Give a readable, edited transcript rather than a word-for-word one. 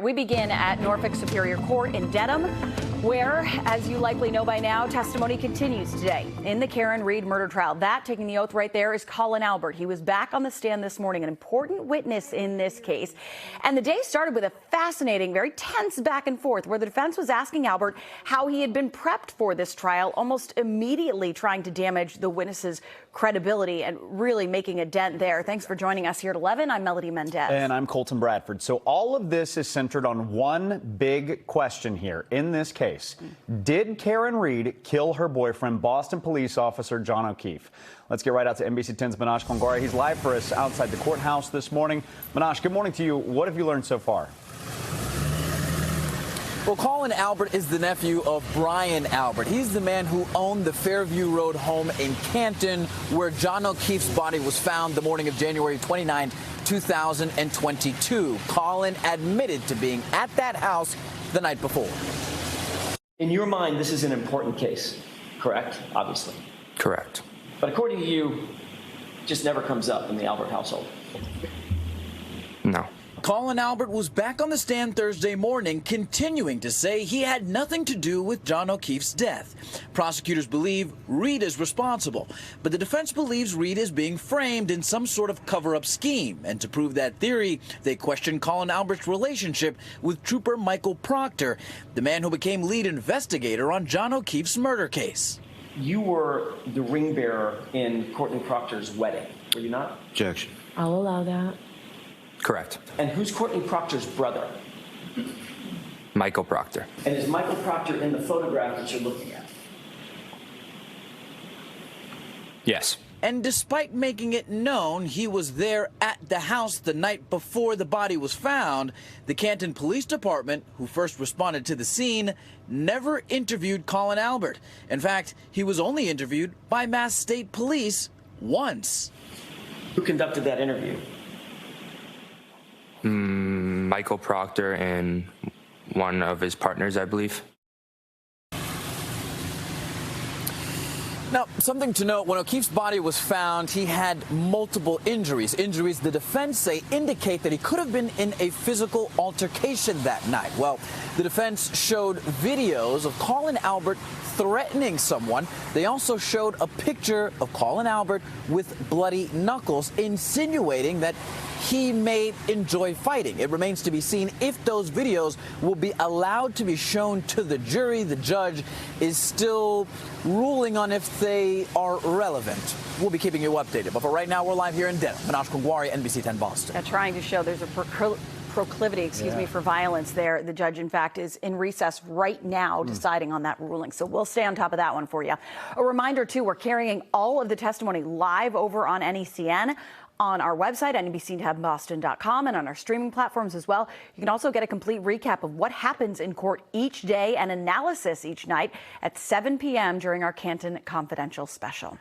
We begin at Norfolk Superior Court in Dedham, where, as you likely know by now, testimony continues today in the Karen Reed murder trial. That, taking the oath right there, is Colin Albert. He was back on the stand this morning, an important witness in this case. And the day started with a fascinating, very tense back and forth, where the defense was asking Albert how he had been prepped for this trial, almost immediately trying to damage the witness's credibility and really making a dent there. Thanks for joining us here at 11. I'm Melody Mendez. And I'm Colton Bradford. So all of this is centered on one big question here in this case. Did Karen Reed kill her boyfriend, Boston police officer John O'Keefe? Let's get right out to NBC 10's Manash Kongwari. He's live for us outside the courthouse this morning. Manash, good morning to you. What have you learned so far? Well, Colin Albert is the nephew of Brian Albert. He's the man who owned the Fairview Road home in Canton, where John O'Keefe's body was found the morning of January 29, 2022. Colin admitted to being at that house the night before. In your mind, this is an important case, correct? Obviously. Correct. But according to you, it just never comes up in the Albert household. No. Colin Albert was back on the stand Thursday morning, continuing to say he had nothing to do with John O'Keefe's death. Prosecutors believe Reed is responsible, but the defense believes Reed is being framed in some sort of cover-up scheme. And to prove that theory, they questioned Colin Albert's relationship with Trooper Michael Proctor, the man who became lead investigator on John O'Keefe's murder case. You were the ring bearer in Courtney Proctor's wedding, were you not? Objection. I'll allow that. Correct. And who's Courtney Proctor's brother? Michael Proctor. And is Michael Proctor in the photograph that you're looking at? Yes. And despite making it known he was there at the house the night before the body was found, the Canton Police Department, who first responded to the scene, never interviewed Colin Albert. In fact, he was only interviewed by Mass State Police once. Who conducted that interview? Michael Proctor and one of his partners, I believe. Now, something to note, when O'Keefe's body was found, he had multiple injuries. Injuries the defense say indicate that he could have been in a physical altercation that night. Well, the defense showed videos of Colin Albert threatening someone. They also showed a picture of Colin Albert with bloody knuckles, insinuating that he may enjoy fighting. It remains to be seen if those videos will be allowed to be shown to the jury. The judge is still ruling on if they are relevant. We'll be keeping you updated. But for right now, we're live here in Dedham. Manash Kongwari, NBC 10 Boston. Trying to show there's a proclivity, for violence there. The judge, in fact, is in recess right now deciding on that ruling. So we'll stay on top of that one for you. A reminder, too, we're carrying all of the testimony live over on NECN, on our website, NBC10Boston.com, and on our streaming platforms as well. You can also get a complete recap of what happens in court each day and analysis each night at 7 p.m. during our Canton Confidential special.